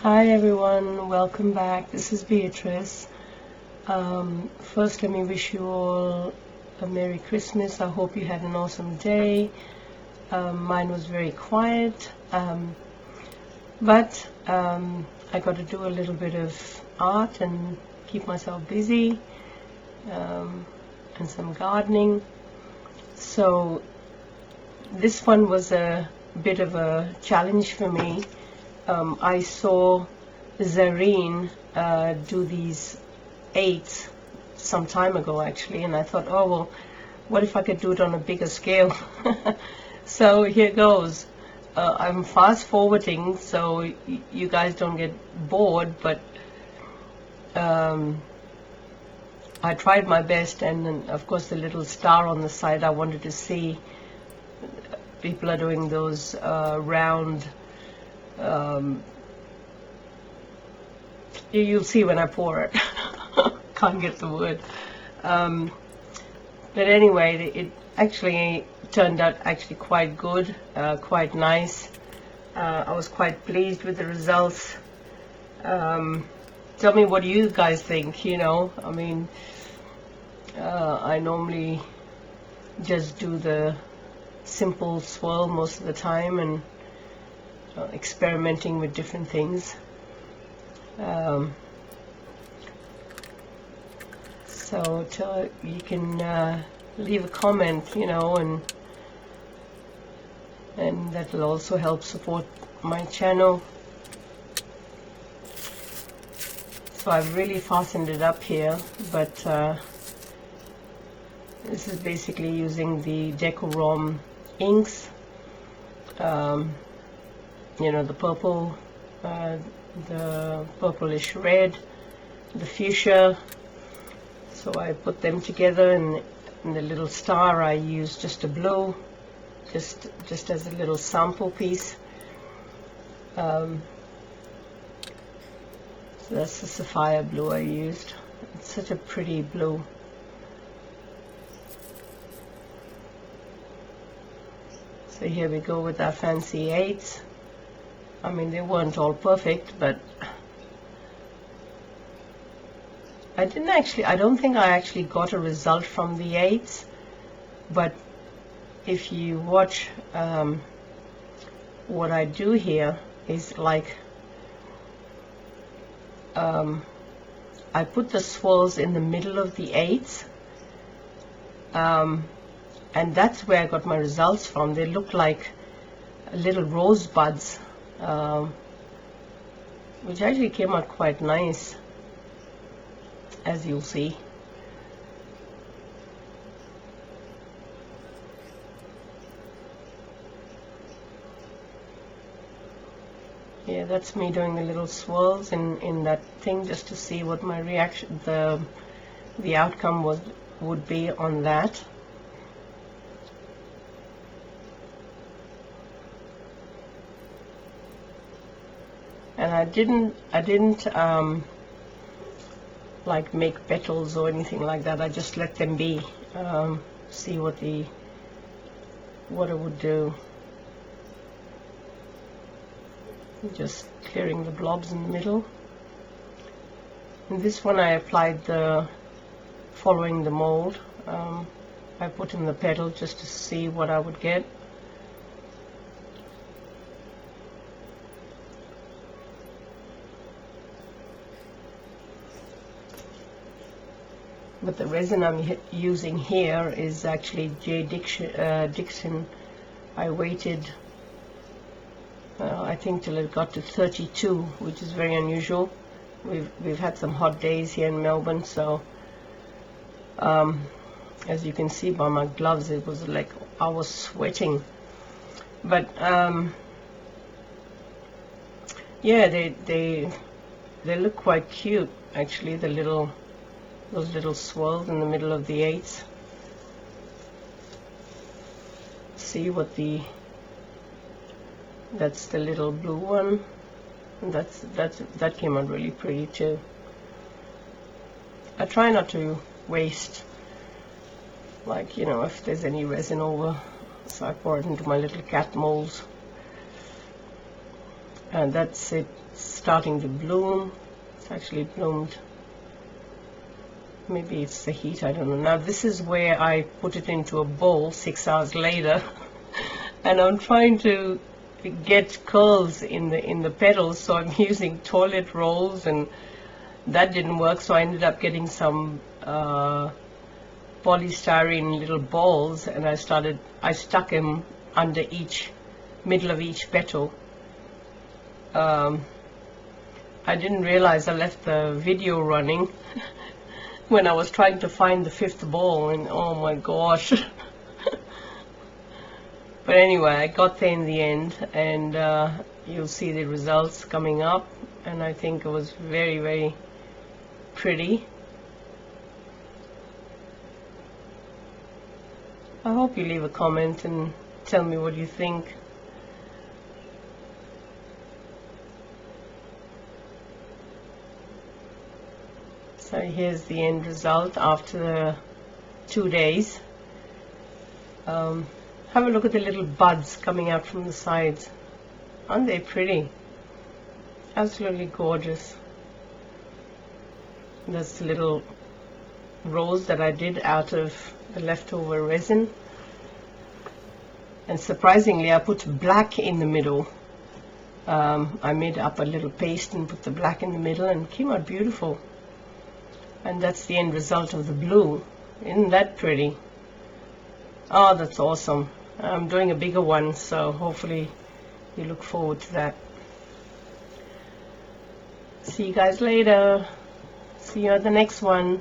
Hi everyone, welcome back. This is Beatrice. First, let me wish you all a Merry Christmas. I hope you had an awesome day. Mine was very quiet, but I got to do a little bit of art and keep myself busy, and some gardening. So this one was a bit of a challenge for me. I saw Resin do these 8s some time ago actually, and I thought, oh well, what if I could do it on a bigger scale? So here goes. I'm fast forwarding so you guys don't get bored, but I tried my best, and then, of course, the little star on the side, I wanted to see. People are doing those round, you'll see when I pour it. Can't get the word. But anyway, it actually turned out actually quite good, quite nice. I was quite pleased with the results. Tell me, what do you guys think? I mean, I normally just do the simple swirl most of the time, and experimenting with different things. So you can leave a comment, and that will also help support my channel. So I've really fastened it up here, but this is basically using the decorom inks, the purple, the purplish red, the fuchsia. So I put them together, and in the little star I used just a blue, just as a little sample piece. So that's the sapphire blue I used. It's such a pretty blue. So here we go with our fancy 8s. I mean, they weren't all perfect, but I don't think I actually got a result from the 8s, but if you watch what I do here is like, I put the swirls in the middle of the 8s, and that's where I got my results from. They look like little rosebuds, which actually came out quite nice, as you'll see. Yeah, that's me doing the little swirls in that thing, just to see what my reaction, the outcome would be on that. And I didn't like make petals or anything like that. I just let them be, see what it would do. Just clearing the blobs in the middle. And this one I applied following the mold. I put in the petal just to see what I would get. But the resin I'm using here is actually Jdiction. I waited, I think, till it got to 32, which is very unusual. We've had some hot days here in Melbourne, so as you can see by my gloves, it was like I was sweating. But yeah, they look quite cute actually. Those little swirls in the middle of the 8s. See what that's the little blue one, and that came out really pretty too. I try not to waste, like, if there's any resin over, so I pour it into my little cat molds. and that's it starting to bloom. It's actually bloomed. Maybe it's the heat, I don't know. Now this is where I put it into a bowl 6 hours later and I'm trying to get curls in the petals, so I'm using toilet rolls, and that didn't work, so I ended up getting some polystyrene little balls, and I stuck them under each middle of each petal. I didn't realize I left the video running when I was trying to find the fifth ball, and oh my gosh. But anyway, I got there in the end, and you'll see the results coming up, and I think it was very, very pretty. I hope you leave a comment and tell me what you think. So here's the end result after the 2 days. Have a look at the little buds coming out from the sides. Aren't they pretty? Absolutely gorgeous. That's the little rose that I did out of the leftover resin. And surprisingly, I put black in the middle. I made up a little paste and put the black in the middle, and it came out beautiful. And that's the end result of the blue. Isn't that pretty? Oh, that's awesome. I'm doing a bigger one, so hopefully you look forward to that. See you guys later. See you at the next one.